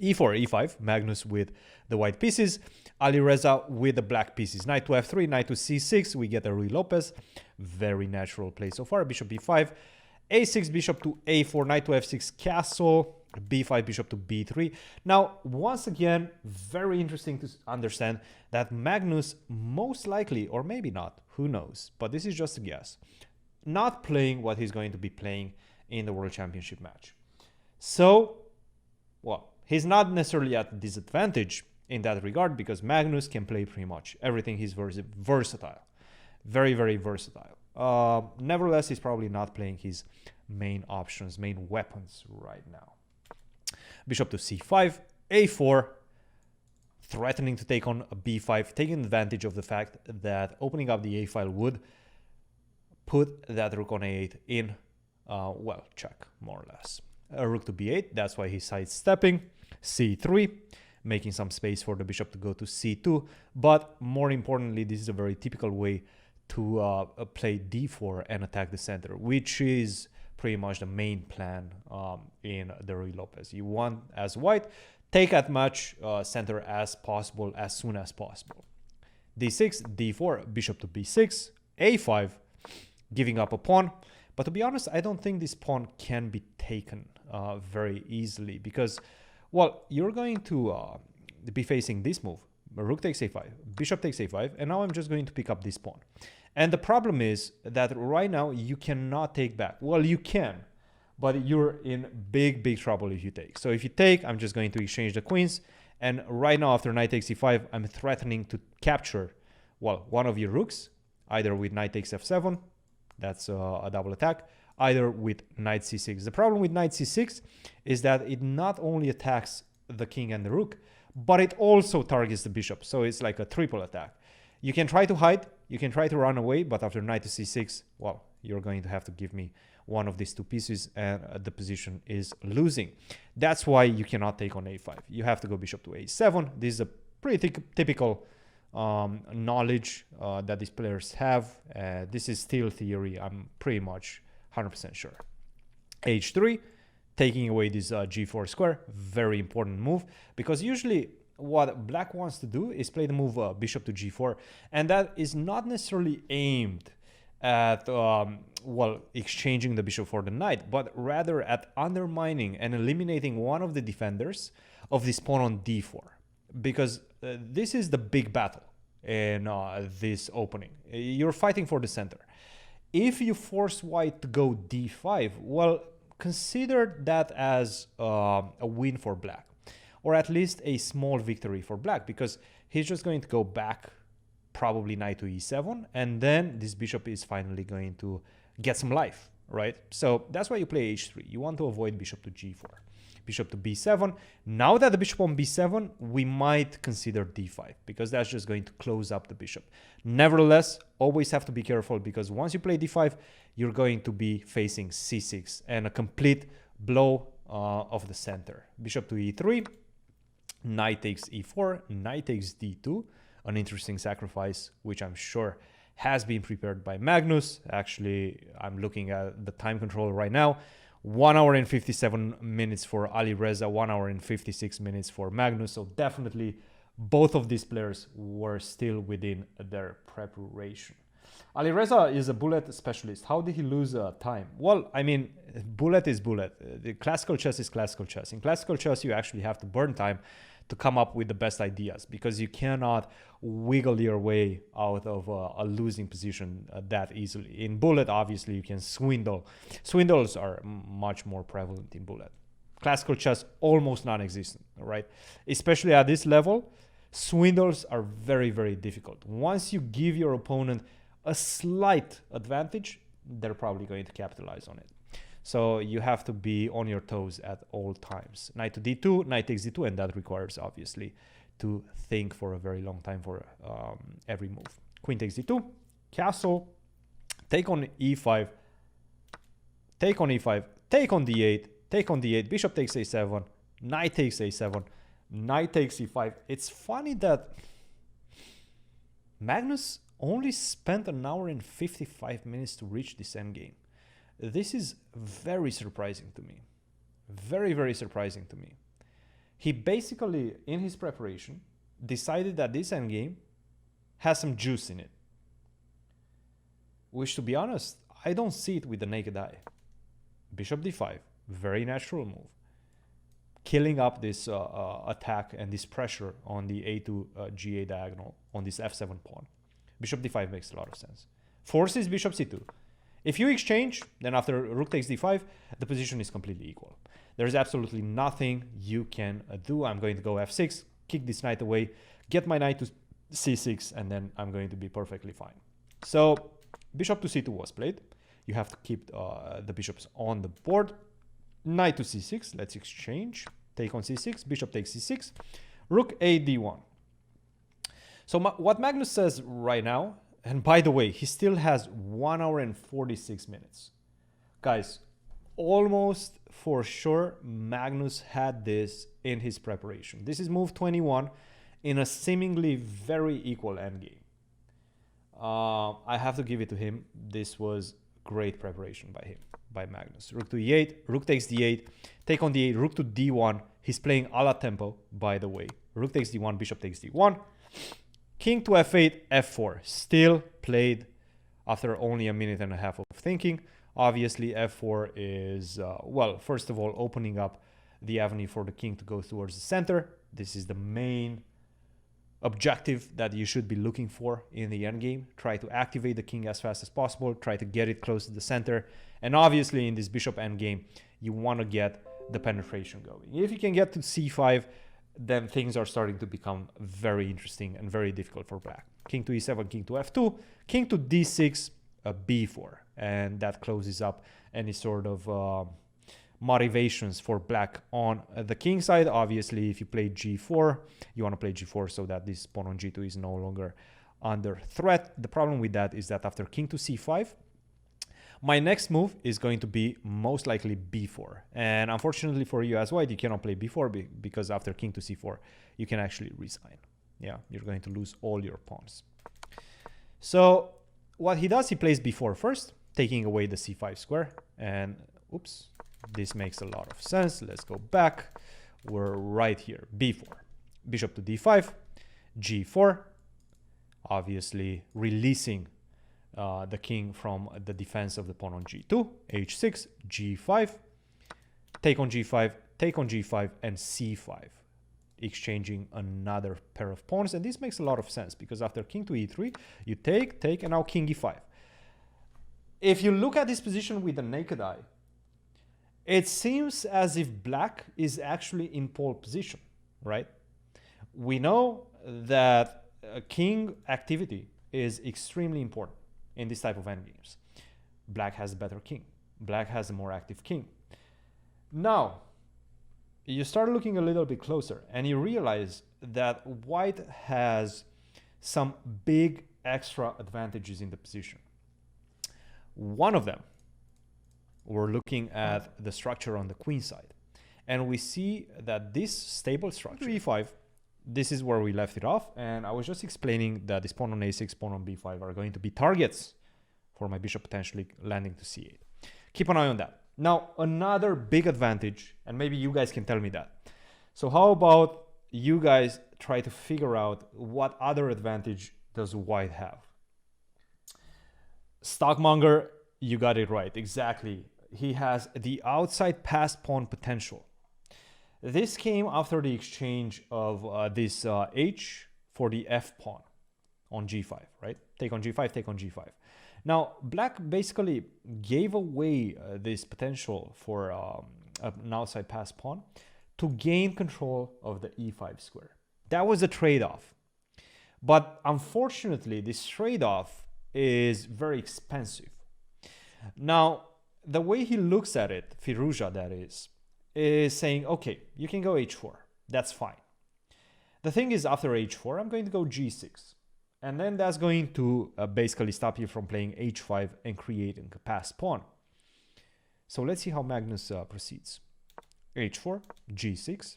e4, e5, Magnus with the white pieces, Alireza with the black pieces. Knight to f3, knight to c6, we get a Ruy Lopez. Very natural play so far. Bishop b5, a6, bishop to a4, knight to f6, castle, b5, bishop to b3. Now, once again, very interesting to understand that Magnus most likely, or maybe not, who knows, but this is just a guess, not playing what he's going to be playing in the World Championship match. So, well, he's not necessarily at a disadvantage in that regard because Magnus can play pretty much everything. He's versatile. Very, very versatile. Nevertheless, he's probably not playing his main options, main weapons right now. Bishop to c5, a4, threatening to take on a b5, taking advantage of the fact that opening up the a file would put that rook on a8 in, well, check, more or less. A rook to b8, that's why he's sidestepping. c3, making some space for the bishop to go to c2. But more importantly, this is a very typical way to play d4 and attack the center, which is pretty much the main plan in the Ruy Lopez. You want, as white, take as much center as possible as soon as possible. d6, d4, bishop to b6, a5, giving up a pawn. But to be honest, I don't think this pawn can be taken very easily because, well, you're going to be facing this move. Rook takes a5, bishop takes a5, and now I'm just going to pick up this pawn. And the problem is that right now you cannot take back. Well, you can, but you're in big, big trouble if you take. So if you take, I'm just going to exchange the queens. And right now, after knight takes e5, I'm threatening to capture, well, one of your rooks, either with knight takes f7, that's a double attack, either with knight c6. The problem with knight c6 is that it not only attacks the king and the rook, but it also targets the bishop. So it's like a triple attack. You can try to hide, you can try to run away, but after knight to c6, well, you're going to have to give me one of these two pieces and the position is losing. That's why you cannot take on a5. You have to go bishop to a7. This is a pretty typical knowledge that these players have. This is still theory, I'm pretty much 100% sure. h3, taking away this g4 square, very important move, because usually what black wants to do is play the move bishop to g4, and that is not necessarily aimed at well, exchanging the bishop for the knight, but rather at undermining and eliminating one of the defenders of this pawn on d4, because this is the big battle in this opening. You're fighting for the center. If you force white to go d5, well, consider that as a win for black, or at least a small victory for black, because he's just going to go back, probably knight to e7, and then this bishop is finally going to get some life, right? So that's why you play h3. You want to avoid bishop to g4. Bishop to b7. Now that the bishop on b7, we might consider d5, because that's just going to close up the bishop. Nevertheless, always have to be careful, because once you play d5, you're going to be facing c6 and a complete blow of the center. Bishop to e3, knight takes e4, knight takes d2, an interesting sacrifice, which I'm sure has been prepared by Magnus. Actually, I'm looking at the time control right now. 1 hour and 57 minutes for Alireza, 1 hour and 56 minutes for Magnus. So definitely both of these players were still within their preparation. Alireza is a bullet specialist. How did he lose time? Well, I mean, bullet is bullet. The classical chess is classical chess. In classical chess, you actually have to burn time to come up with the best ideas, because you cannot wiggle your way out of a losing position that easily. In bullet, obviously, you can swindle. Swindles are much more prevalent in bullet. Classical chess, almost non-existent, right? Especially at this level, swindles are very, very difficult. Once you give your opponent a slight advantage, they're probably going to capitalize on it. So you have to be on your toes at all times. Knight to d2, knight takes d2, and that requires, obviously, to think for a very long time for every move. Queen takes d2, castle, take on e5, take on e5, take on d8, take on d8, bishop takes a7, knight takes a7, knight takes e5. It's funny that Magnus only spent 1 hour and 55 minutes to reach this endgame. This is very surprising to me. Very, very surprising to me. He basically, in his preparation, decided that this endgame has some juice in it. Which, to be honest, I don't see it with the naked eye. Bishop d5, very natural move. Killing up this attack and this pressure on the a2 ga diagonal on this f7 pawn. Bishop d5 makes a lot of sense. Forces bishop c2. If you exchange, then after rook takes d5, the position is completely equal. There's absolutely nothing you can do. I'm going to go f6, kick this knight away, get my knight to c6, and then I'm going to be perfectly fine. So bishop to c2 was played. You have to keep the bishops on the board. Knight to c6, let's exchange. Take on c6, bishop takes c6, rook a d1. So what Magnus says right now, and by the way, he still has 1 hour and 46 minutes. Guys, almost for sure Magnus had this in his preparation. This is move 21 in a seemingly very equal endgame. I have to give it to him. This was great preparation by him, by Magnus. Rook to e8, rook takes d8, take on d8, rook to d1. He's playing a la tempo, by the way. Rook takes d1, bishop takes d1. King to f8, f4. Still played after only a minute and a half of thinking. Obviously, f4 is, well, first of all, opening up the avenue for the king to go towards the center. This is the main objective that you should be looking for in the endgame. Try to activate the king as fast as possible. Try to get it close to the center. And obviously, in this bishop endgame, you want to get the penetration going. If you can get to c5, then things are starting to become very interesting and very difficult for black. King to e7, king to f2, king to d6, b4. And that closes up any sort of motivations for black on the king side. Obviously, if you play g4, you want to play g4 so that this pawn on g2 is no longer under threat. The problem with that is that after king to c5, my next move is going to be most likely b4. And unfortunately for you as white, you cannot play b4 because after king to c4, you can actually resign. Yeah, you're going to lose all your pawns. So what he does, he plays b4 first, taking away the c5 square. And oops, this makes a lot of sense. Let's go back. We're right here, b4. Bishop to d5, g4, obviously releasing the king from the defense of the pawn on g2, h6, g5, take on g5, take on g5, and c5, exchanging another pair of pawns. And this makes a lot of sense because after king to e3, you take, and now king e5. If you look at this position with the naked eye, it seems as if black is actually in pole position, right? We know that king activity is extremely important in this type of endgames. Black has a better king. Black has a more active king. Now, you start looking a little bit closer and you realize that white has some big extra advantages in the position. One of them, we're looking at the structure on the queen side. And we see that this stable structure, e5, this is where we left it off. And I was just explaining that this pawn on a6, pawn on b5 are going to be targets for my bishop potentially landing to c8. Keep an eye on that. Now, another big advantage, and maybe you guys can tell me that. So how about you guys try to figure out what other advantage does white have? Stockmonger, you got it right. Exactly. He has the outside passed pawn potential. This came after the exchange of this h for the f pawn on g5, right? Take on g5, take on g5. Now, black basically gave away this potential for an outside passed pawn to gain control of the e5 square. That was a trade-off. But unfortunately, this trade-off is very expensive. Now, the way he looks at it, Firouzja that is saying, okay, you can go h4. That's fine. The thing is, after h4, I'm going to go g6. And then that's going to basically stop you from playing h5 and creating a passed pawn. So let's see how Magnus proceeds. h4, g6.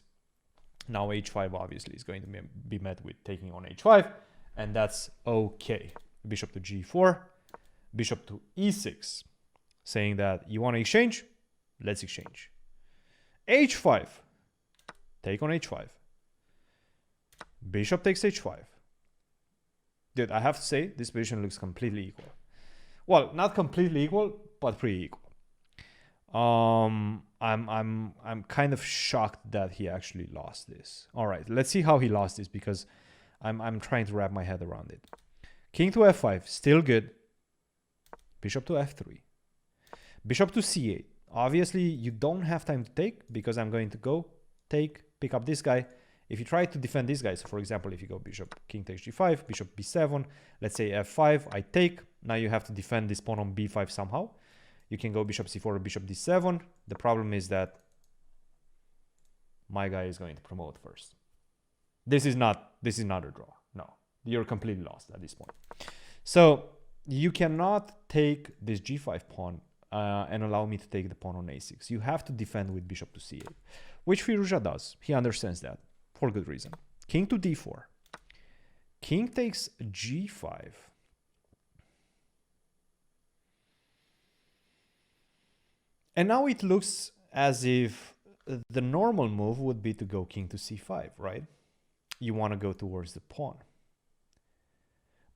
Now h5 obviously is going to be met with taking on h5. And that's okay. Bishop to g4, bishop to e6. Saying that you want to exchange? Let's exchange. h5. take on h5. Bishop takes h5. Dude, I have to say, this position looks completely equal. Well, not completely equal, but pretty equal. I'm kind of shocked that he actually lost this. All right, let's see how he lost this, because I'm trying to wrap my head around it. King to f5, still good. Bishop to f3. Bishop to c8. Obviously, you don't have time to take, because I'm going to go take, pick up this guy. If you try to defend this guy, so for example, if you go bishop, king takes g5, bishop b7, let's say f5, I take. Now you have to defend this pawn on b5 somehow. You can go bishop c4 or bishop d7. The problem is that my guy is going to promote first. This is not a draw. No, you're completely lost at this point. So you cannot take this g5 pawn and allow me to take the pawn on a6. You have to defend with bishop to c8, which Firouzja does. He understands that for good reason. King to d4. King takes g5. And now it looks as if the normal move would be to go king to c5, right? You want to go towards the pawn.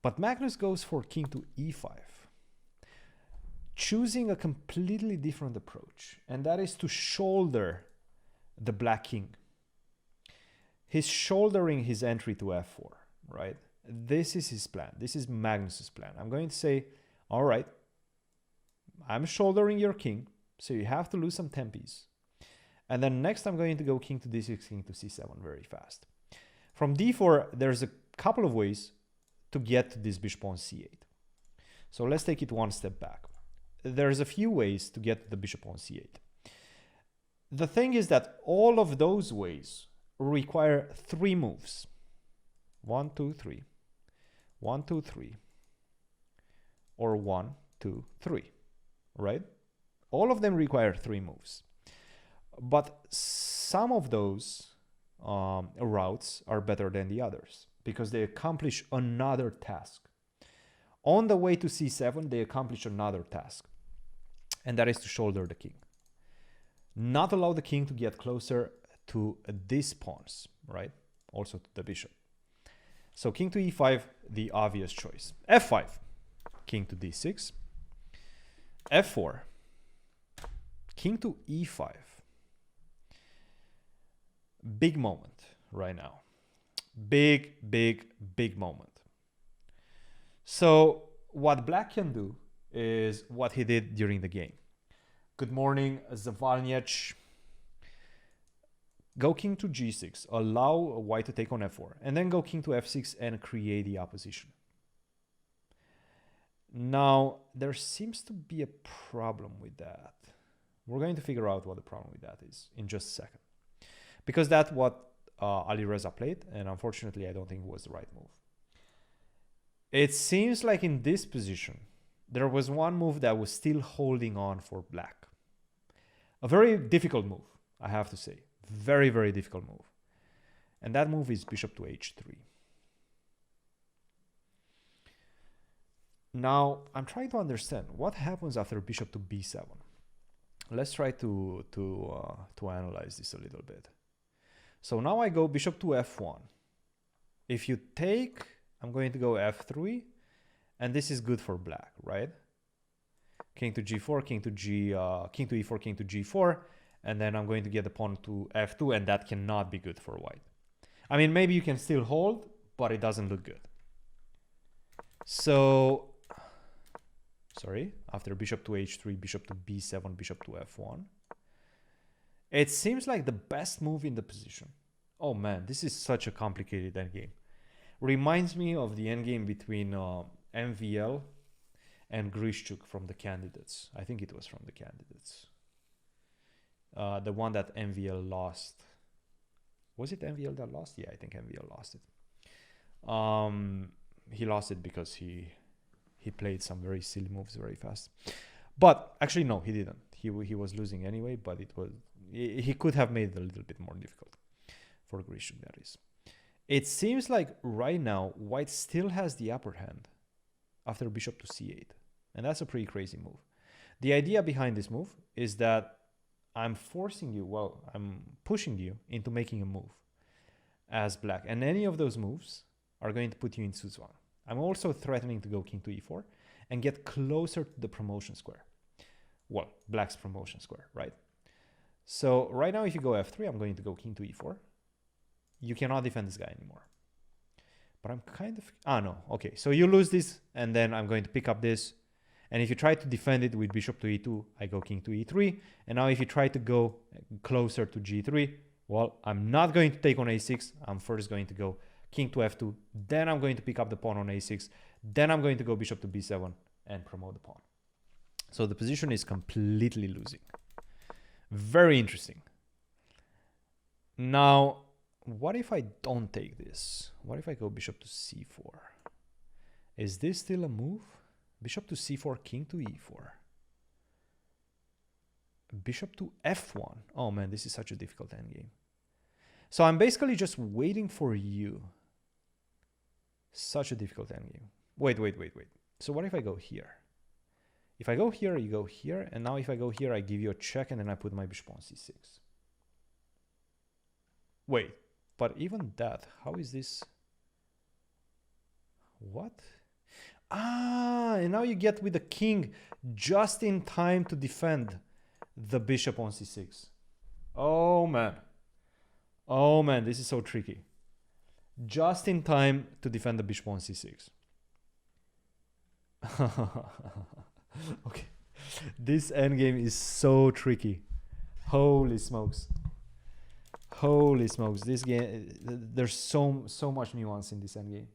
But Magnus goes for king to e5, choosing a completely different approach, and that is to shoulder the black king. He's shouldering his entry to f4, right? This is his plan. This is Magnus's plan. I'm going to say, all right, I'm shouldering your king, so you have to lose some tempies. And then next I'm going to go king to d6, king to c7 very fast. From d4, there's a couple of ways to get to this bishop on c8. So let's take it one step back. There's a few ways to get to the bishop on c8. The thing is that all of those ways require 3 moves. 1, 2, 3. 1, 2, 3. Or 1, 2, 3. Right? All of them require 3 moves. But some of those routes are better than the others because they accomplish another task. On the way to c7, they accomplish another task, and that is to shoulder the king. Not allow the king to get closer to these pawns, right? Also to the bishop. So king to e5, the obvious choice. f5, king to d6. f4, king to e5. Big moment right now. Big moment. So what black can do is what he did during the game. Good morning, Zavalnyech. Go king to g6, allow white to take on f4, and then go king to f6 and create the opposition. Now, there seems to be a problem with that. We're going to figure out what the problem with that is in just a second. Because that's what Alireza played, and unfortunately, I don't think it was the right move. It seems like in this position, there was one move that was still holding on for black. A very difficult move, I have to say. Very, very difficult move. And that move is bishop to h3. Now, I'm trying to understand what happens after bishop to b7. Let's try to analyze this a little bit. So now I go bishop to f1. If you take, I'm going to go f3, and this is good for black, right? King to g4, king to e4, king to g4, and then I'm going to get the pawn to f2, and that cannot be good for white. I mean, maybe you can still hold, but it doesn't look good. So, sorry, after bishop to h3, bishop to b7, bishop to f1. It seems like the best move in the position. Oh man, this is such a complicated endgame. Reminds me of the endgame between MVL and Grishchuk from the candidates. I think it was from the candidates. The one that MVL lost. Was it MVL that lost? Yeah, I think MVL lost it. He lost it because he played some very silly moves very fast. But actually, no, he didn't. He was losing anyway, but he could have made it a little bit more difficult for Grishchuk, that is. It seems like right now, white still has the upper hand after bishop to c8. And that's a pretty crazy move. The idea behind this move is that I'm forcing you, well, I'm pushing you into making a move as black. And any of those moves are going to put you in suits 1. I'm also threatening to go king to e4 and get closer to the promotion square. Well, black's promotion square, right? So right now, if you go f3, I'm going to go king to e4. You cannot defend this guy anymore. But I'm kind of... Ah, no. Okay, so you lose this, and then I'm going to pick up this. And if you try to defend it with bishop to e2, I go king to e3. And now if you try to go closer to g3, well, I'm not going to take on a6. I'm first going to go king to f2. Then I'm going to pick up the pawn on a6. Then I'm going to go bishop to b7 and promote the pawn. So the position is completely losing. Very interesting. Now, what if I don't take this? What if I go bishop to c4? Is this still a move? Bishop to c4, king to e4. Bishop to f1. Oh man, this is such a difficult endgame. So I'm basically just waiting for you. Such a difficult endgame. Wait. So what if I go here? If I go here, you go here. And now if I go here, I give you a check and then I put my bishop on c6. Wait, but even that, how is this? What? Ah, and now you get with the king just in time to defend the bishop on c6. Oh man. Oh man, this is so tricky. Just in time to defend the bishop on c6. Okay. This endgame is so tricky. Holy smokes. Holy smokes. This game, there's so much nuance in this endgame.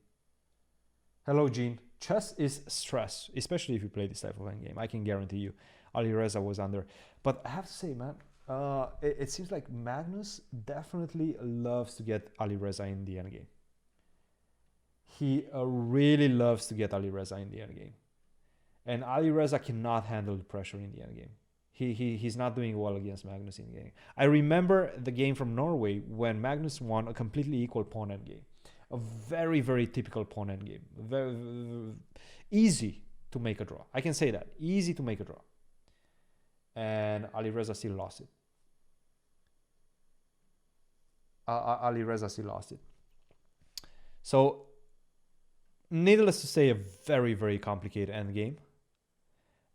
Hello, Gene. Chess is stress, especially if you play this type of endgame. I can guarantee you. Alireza was under. But I have to say, man, it seems like Magnus definitely loves to get Alireza in the endgame. He really loves to get Alireza in the endgame. And Alireza cannot handle the pressure in the endgame. He's not doing well against Magnus in the game. I remember the game from Norway when Magnus won a completely equal pawn endgame. A very, very typical pawn endgame. Very easy to make a draw. I can say that. Easy to make a draw. And Alireza still lost it. Alireza still lost it. So, needless to say, a very, very complicated endgame.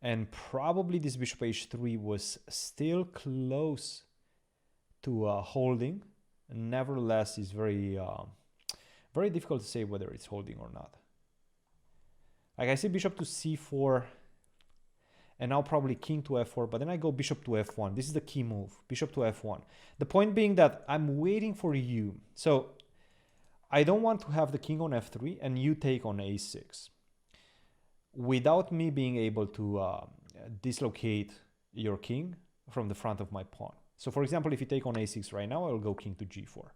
And probably this bishop h3 was still close to holding. Nevertheless, it's very, very difficult to say whether it's holding or not. Like I see bishop to c4, and now probably king to f4, but then I go bishop to f1. This is the key move, bishop to f1. The point being that I'm waiting for you. So I don't want to have the king on f3 and you take on a6. Without me being able to dislocate your king from the front of my pawn. So for example, if you take on a6 right now, I will go king to g4.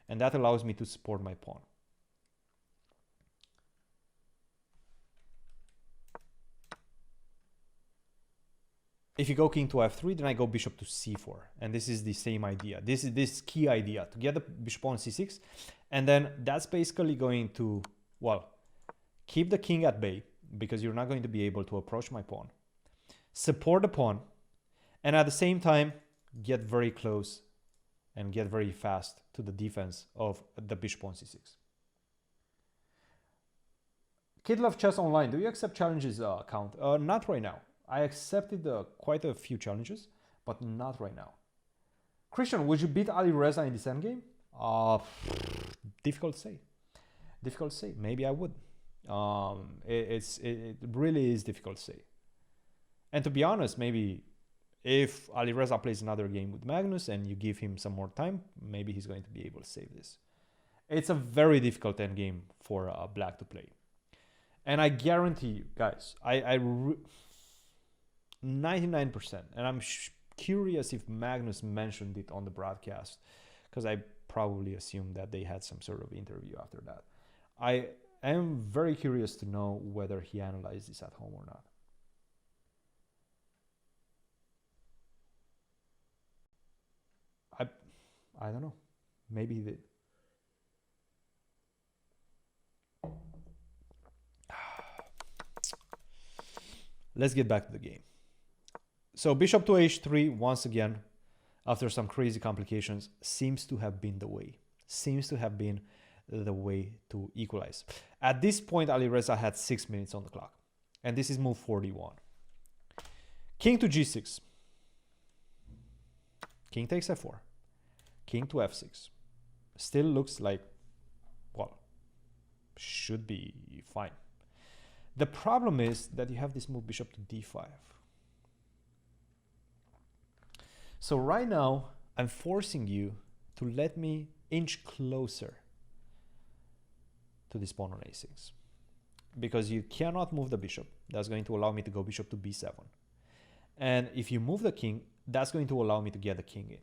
And that allows me to support my pawn. If you go king to f3, then I go bishop to c4. And this is the same idea. This is this key idea, to get the bishop on c6. And then that's basically going to, well, keep the king at bay, because you're not going to be able to approach my pawn. Support the pawn, and at the same time, get very close and get very fast to the defense of the bishop on c6. Kid Love Chess Online, do you accept challenges, Count? Not right now. I accepted quite a few challenges, but not right now. Christian, would you beat Alireza in this endgame? Difficult to say. Difficult to say. Maybe I would. It really is difficult to say. And to be honest, maybe if Alireza plays another game with Magnus and you give him some more time, maybe he's going to be able to save this. It's a very difficult endgame for black to play. And I guarantee you, guys, 99%, and I'm curious if Magnus mentioned it on the broadcast, because I probably assumed that they had some sort of interview after that. I am very curious to know whether he analyzed this at home or not. I don't know. Maybe he did. Let's get back to the game. So bishop to h3 once again. after some crazy complications, seems to have been the way. Seems to have been the way to equalize. At this point, Alireza had 6 minutes on the clock. And this is move 41. King to g6. King takes f4. King to f6. Still looks like, well, should be fine. The problem is that you have this move bishop to d5. So right now, I'm forcing you to let me inch closer to this pawn on a6. Because you cannot move the bishop. That's going to allow me to go bishop to b7. And if you move the king, that's going to allow me to get the king in.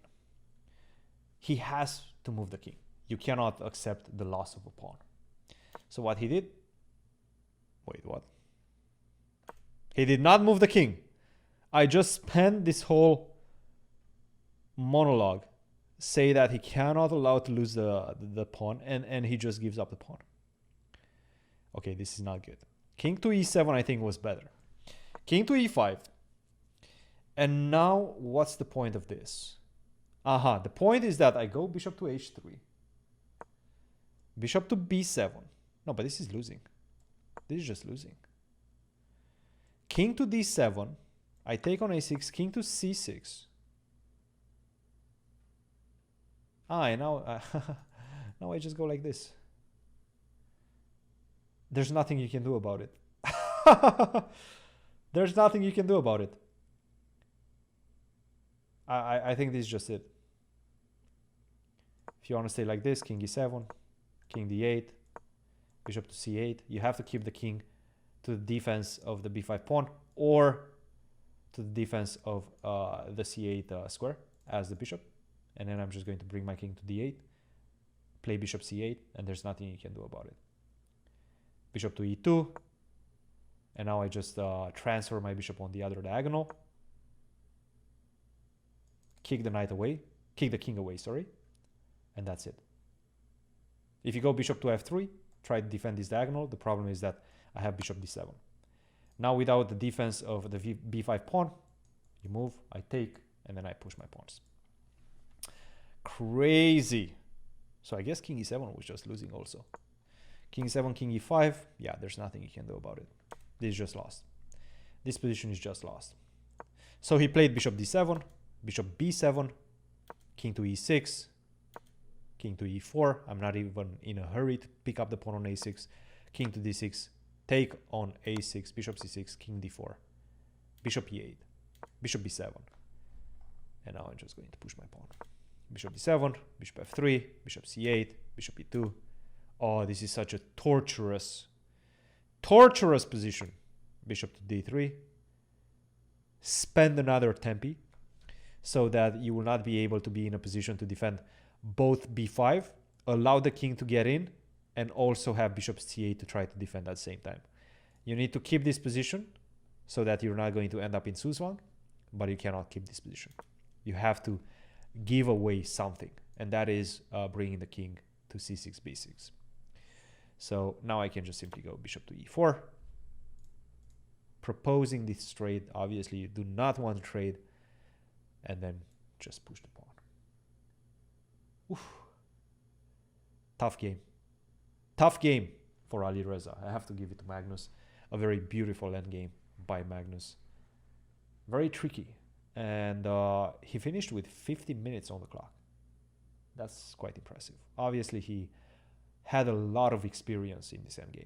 He has to move the king. You cannot accept the loss of a pawn. So what he did... Wait, what? He did not move the king. I just spent this whole monologue say that he cannot allow to lose the pawn, and he just gives up the pawn. Okay, this is not good. King to e7 I think was better. King to e5. And now what's the point of this? The point is that I go bishop to h3. Bishop to b7. No, but this is losing. This is just losing. King to d7. I take on a6. King to c6. And now, now I just go like this. There's nothing you can do about it. There's nothing you can do about it. I think this is just it. If you want to stay like this, king e7, king d8, bishop to c8, you have to keep the king to the defense of the b5 pawn or to the defense of the c8 square as the bishop. And then I'm just going to bring my king to d8, play bishop c8, and there's nothing you can do about it. Bishop to e2, and now I just transfer my bishop on the other diagonal. Kick the knight away, kick the king away, sorry, and that's it. If you go bishop to f3, try to defend this diagonal. The problem is that I have bishop d7. Now without the defense of the b5 pawn, you move, I take, and then I push my pawns. Crazy. So I guess king e7 was just losing also. King e7, king e5, yeah, there's nothing you can do about it. This is just lost. This position is just lost. So he played bishop d7, bishop b7, king to e6, king to e4. I'm not even in a hurry to pick up the pawn on a6. King to d6, take on a6, bishop c6, king d4, bishop e8, bishop b7. And now I'm just going to push my pawn. Bishop d7, bishop f3, bishop c8, bishop e2. Oh, this is such a torturous position. Bishop to d3. Spend another tempi so that you will not be able to be in a position to defend both b5, allow the king to get in, and also have bishop c8 to try to defend at the same time. You need to keep this position so that you're not going to end up in Suswang, but you cannot keep this position. You have to give away something, and that is bringing the king to c6, b6. So now I can just simply go bishop to e4. Proposing this trade, obviously you do not want to trade, and then just push the pawn. Oof. Tough game. Tough game for Alireza. I have to give it to Magnus. A very beautiful endgame by Magnus. Very tricky. And he finished with 50 minutes on the clock. That's quite impressive. Obviously, he had a lot of experience in this endgame.